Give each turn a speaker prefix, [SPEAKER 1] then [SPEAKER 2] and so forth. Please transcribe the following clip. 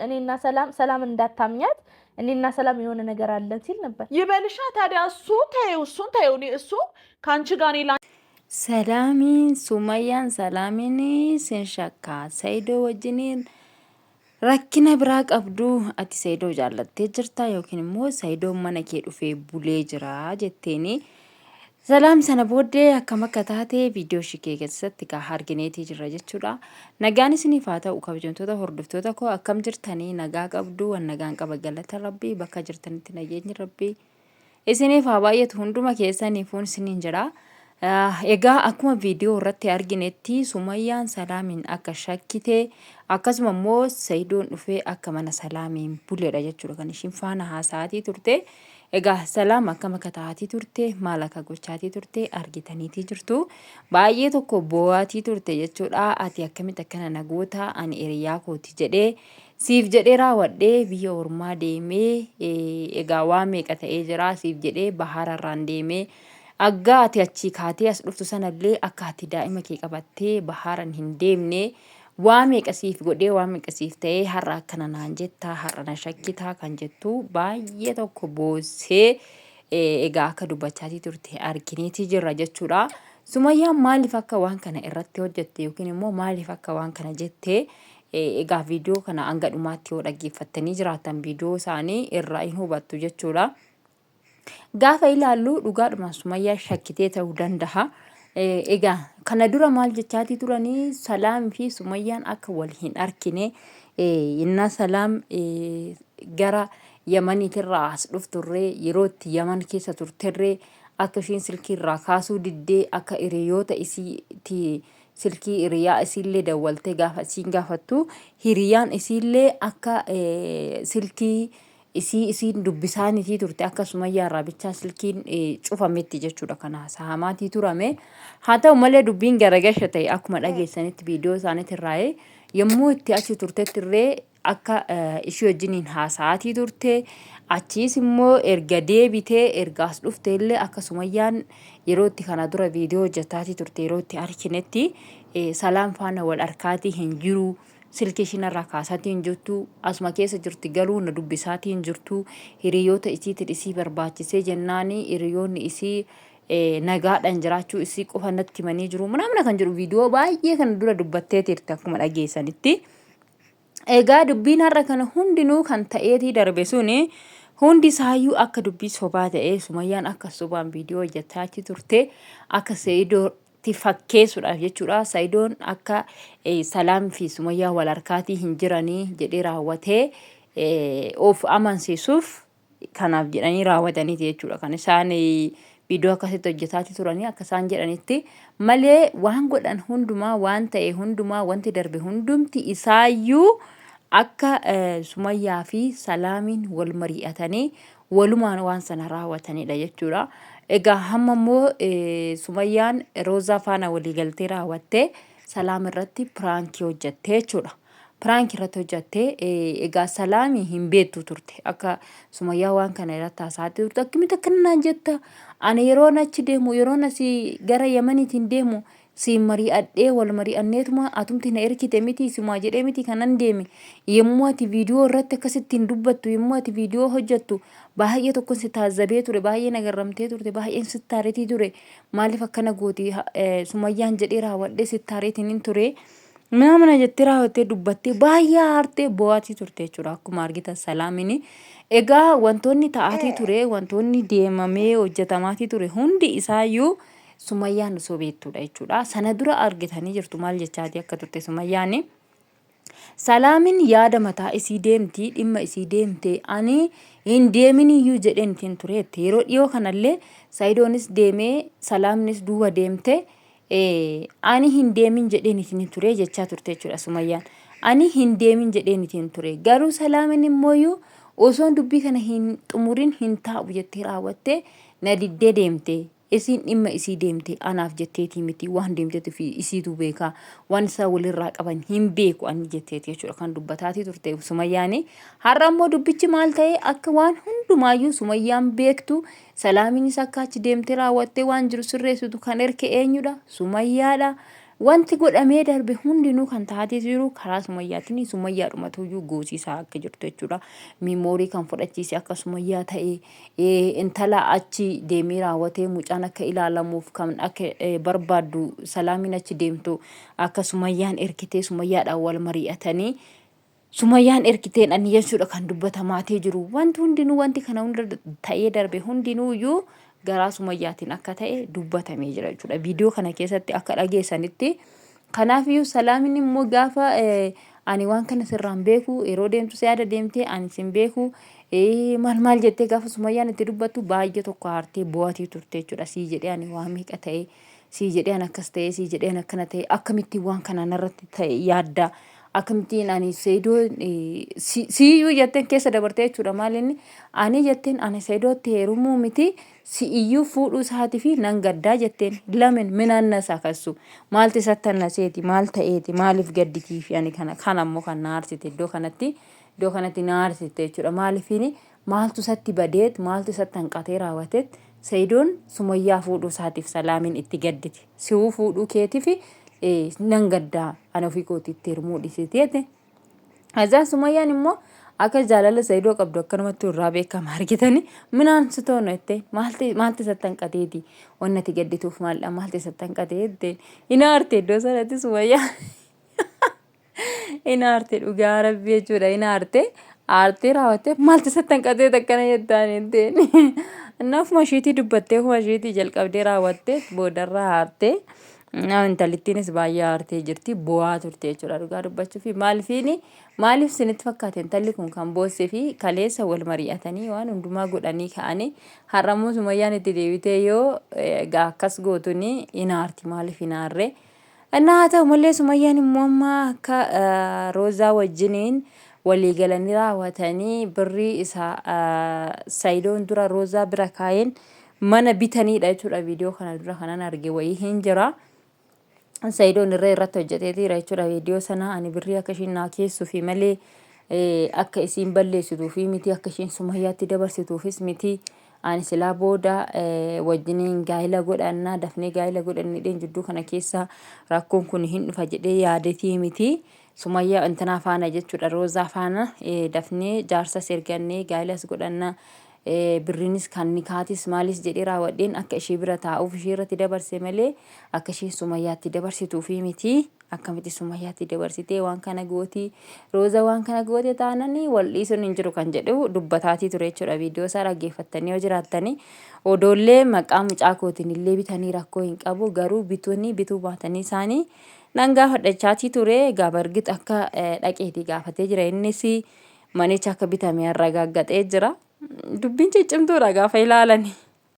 [SPEAKER 1] እኔና ሰላም እንዳታምኛት እኔና ሰላም የሆነ ነገር አለን ሲል ነበር።
[SPEAKER 2] ይበልሻ ታዲያ እሱን ታየው እሱ ካንቺ ጋር
[SPEAKER 3] ሰላሚን ሱማyyaan ሰላሚን ሲንሸካ ሰይዶ ወጅኒን rakkina biraa qabdu ati saydoo jaallattee jirta yookiin immoo saydoo mana kee dhufee bulee jira jetteeni salaam sana booddee akkam akka taate viidiyoo shikee keessatti ka argineetii jirra jechuudha. Nagaan isiniif haa ta'u kabajamtoota hordoftoota koo akkam jirtanii nagaa qabdu wan nagaan qaba galata rabbii bakka jirtanitti nageenyi rabbii isiniif haa baay'atu hunduma keessaniifuun isiniin jira. Egaa akkuma viidiyoo irratti arginetti sumayyaan salaamiin akka shakkitee akkasuma immoo saydoon dhufee akka mana salaamiin buleedha jechuudha kan ishiin faana haasa'atii turte. Egaa salaam akkam akka taatii turte maal akka gochaatii turte argitaniitii jirtu. Baay'ee tokko boo'aatii turte jechuudha. Ati akkamitti akkana nagoota ani hiriyaa kooti jedhee siif jedhee raawwadhee biyya ormaa deemee egaa waan meeqa ta'ee jira siif jedhee bahararraan deemee aggaa ati achii kaatee as dhuftu sanallee akka ati daa'ima kee qabattee baharan hin deemne waan meeqasiif godhee waan meeqasiif ta'ee har'a akkana naan jettaa har'a na shakkitaa kan jettu baay'ee tokko boossee egaa akka dubbachaatii turte argineetii jirra jechuudha. Sumayyaan maaliif akka waan kana irratti hojjette yookiin immoo maaliif akka waan kana jette egaa viidiyoo kana hanga dhumaatti yoo dhaggeeffattanii jiraatan viidiyoo isaanii irraa hin hubattu jechuudha. Gaafa ilaallu dhugaadhuma sumayyaa shakkitee ta'uu danda'a. Egaa kana dura maal jechaatii turanii salaam fi sumayyaan akka wal hin arkine inna salaam gara yamaniitirraa as dhufturree yeroo itti yaman keessa turterree akka ishiin silkii irraa kaasuu diddee akka hiriyoota isiitti silkii hiriyaa isiillee dawwaltee gaafa isiin gaafattu hiriyaan isiillee akka silkii isiin dubbisaanitii turte akka sumayyaa irraa bichaa silkiin cufametti jechuudha kana sahamaatii turame. Haa ta'u malee dubbiin garagasha ta'e akkuma dhageessanitti viidiyoo isaaniitti irraa yommuu itti achi turtettirree akka ishii wajjiniin haasa'aatii turte achiis immoo erga deebitee ergaas dhufte illee akka sumayyaan yeroo itti kana dura viidiyoo hojjetaatii turte yeroo itti arkinetti salaam faana wal arkaatii hin jiru. Silkii ishiinirraa kaasaatiin jirtu asuma keessa jirti galuu na dubbisaatiin jirtu hiriyoota isiitiin isii barbaachisee jennaani hiriyoonni isii nagaadhaan jiraachuu isii qofa natti himanii jiru mana kan jedhu viidiyoo baay'ee kan dura dubbattee turte akkuma dhageessanitti. Egaa dubbiin har'a kana hundinuu kan ta'eetii darbe suni hundi isaayyuu akka dubbii sobaa ta'ee sumayyaan akka sobaan viidiyoo hojjetaatii turte akka seeyidoo fakkeessuudhaaf jechuudha. Saydoon akka salaam fi sumayyaa wal harkaatii hin jiranii jedhee raawwatee of amansiisuuf kanaaf jedhanii raawwataniiti jechuudha. Kan isaan viidiyoo akkasitti hojjetaatii turanii akka isaan jedhanitti malee waan godhan hundumaa waan ta'e hundumaa wanti darbe hundumti isaayyuu akka sumayyaa fi salaamiin wal mari'atanii walumaan waan sana raawwatanidha jechuudha. Egaa hamma immoo sumayyaan roozaa faana walii galtee raawwattee salaam irratti piraankii hojjettee jechuudha. Piraankii irratti hojjettee egaa salaamii hin beektu turte akka sumayyaa waan kana irratti haasa'aatti turte akkamitti akkana naan jetta ani yeroon achi deemu yeroon asii gara yamaniitiin deemu siin mari'adhee wal mari'anneetuma atumti na erkite miti simaa jedhee miti kanan deeme yommuu ati viidiyoo irratti akkasittiin dubbattu yommuu ati viidiyoo hojjettu baay'ee tokko si taazzabee ture baay'ee nagarramtee turte baay'een sittaaretii ture maaliif akkana gooti sumayyaan jedhee raawwadhee sittaaretiin hin ture mana jettee raawwattee dubbattee baay'ee aartee boo'aatii turte jechuudha akkuma argitan salaamiin. Egaa wantoonni ta'aatii ture wantoonni deemamee hojjetamaatii ture hundi isaayyuu sumayyaan osoo beektuudha jechuudha. Sana dura argitanii jirtu maal jechaati akka turte sumayyaani. Salaamin yaada mataa isii deemti dhimma isii deemte ani hin deemin iyyuu jedheen ittiin tureetti yeroo dhiyoo kanallee saydoonis deemee salaamnis duuba deemte ani hin deemin jedheen ittiin ture jechaa turte jechuudha sumayyaan. Ani hin deemin jedheen ittiin ture garuu salaamin immooyyuu osoon dubbii kana hin xumurin hin taa'u jettee raawwatte na diddee deemte. Isiin dhimma isii deemte anaaf jetteetii miti waan deemteetu fi isiitu beekaa waan isaa walirraa qaban hin beeku ani jetteeti jechuudha kan dubbataatii turte sumayyaani. Har'a immoo dubbichi maal ta'e akka waan hundumaayyuu sumayyaan beektu salaamiinis akka achi deemte raawwattee waan jiru sirreessitu kan erke eenyudha sumayyaadha. wanti godhamee darbe hundinuu kan taatee jiru karaa sumayyaatiin sumayyaadhumatuyyuu goosisaa akka jirtu jechuudha. Miimoorii kan fudhachiise akka sumayyaa ta'ee intala achi deemee raawwatee mucaan akka ilaalamuuf kan akka barbaaddu Salaamiin achi deemtu akka sumayyaan erkitee sumayyaadhaan wal mari'atanii sumayyaan erkiteen ani jechuudha kan dubbatamaa jiru. Wanti hundinuu wanti kana hunda ta'ee darbe hundinuuyyuu garaa sumayyaatiin akka ta'e dubbatamee jira jechuudha. Viidiyoo kana keessatti akka dhageessanitti kanaafiyyuu Salaamiin immoo gaafa ani waan kana sirraan beeku yeroo deemtu yaada deemtee ani sin beeku maal jettee gaafa sumayyaan itti dubbattu baay'ee tokko aartee bo'atii turte jechuudha. Sii jedhee ani waan meeqa ta'e sii jedhee an akkas ta'e sii jedhee an akkana ta'e akkamitti waan kana narratti ta'e yaadda akkamittiin ani Saidoo siyyuu jetteen keessa dabartee jechuudha. Maalinni ani jetteen ani Saidootti heerumuu miti si'iyyuu fuudhuu isaatii fi nan gaddaa jetteen lamin minanna sakassu maalti sattanna seeti maal ta'eeti maaliif gadditii fi ani kana ammoo kan naarsite iddoo kanatti naarsite jechuudha. Maaliifini maaltu satti badeet maaltu satti hanqatee raawwateet Saidoon sumayyaa fuudhuu isaatiif Salaamiin itti gadditi si'uu fuudhuu keetiif nan gaddaa ana ofii kootiitti hirmuu dhiisiteeti. Azaa sumayyaan immoo akka jaalala Saidoo qabdu akkanumatti irraa beekama argitanii minaan sitoon jettee maalti sattan qateeti wannati gaddituuf maaldha maalti sattan qateette inaarte iddoo sanatti sumayyaan inaarte dhugaa rabbii jechuudha. Inaarte aartee raawwattee maalti sattan qateet akkana jettaan jetteen naaf mashiitii dubbattee mashiitii jalqabdee raawwattee boodarraa aartee intalittiinis baay'ee aartee jirti bo'aa turte jechuudha. Dhugaa dubbachuu fi maaliif sinitti fakkaate intalli kun kan boossee fi kaleessa wal mari'atanii waan hundumaa godhanii ka'anii har'ammoo sumayyaan itti deebitee yoo akkas gootuni inaarti maaliif inaarree haa ta'u malee sumayyaan immoo amma akka roozaa wajjiniin walii galanii raawwatanii birrii isaa Saidoon dura roozaa bira kaa'een mana bitaniidha jechuudha. Viidiyoo kana dura kanan arge wayii hin jira. Saidoon irratti hojjeteetiira jechuudha. Viidiyoo sana ani birrii akka ishiin naa keessuu fi malee akka isiin balleessituu fi miti akka ishiin sumayyaatti dabarsituufis miti ani silaa booda wajjiniin gaa'ila godhannaa dafnee gaa'ila godhannidheen jidduu kana keessa rakkoon kun hin dhufa jedhee yaadetii miti. Sumayyaa intanaa faana jechuudha roozaa faana dafnee jaarsas ergannee gaa'ilas godhannaa birriinis kan nikaatis maalis jedhee raawwadheen akka ishee bira taa'uuf ishee irratti dabarse malee akka isheen sumayyaatti dabarsituufi miti. Akkamitti sumayyaatti dabarsitee waan kana gootii rooza waan kana goote taananii wal dhiisuun hin jiru kan jedhu dubbataatii ture jechuudha. Viidiyoo isaa dhaggeeffattanii yoo jiraattanii odoollee maqaa mucaa kootiin illee bitanii rakkoo hin qabu garuu bituu baatanii isaanii nan gaafadhachaatii ture. Gaabargit akka dhaqeetii gaafatee jira innis manicha akka bitame arragaaggatee jira. Dubbiin ciccimtuudha gaafa ilaalanii.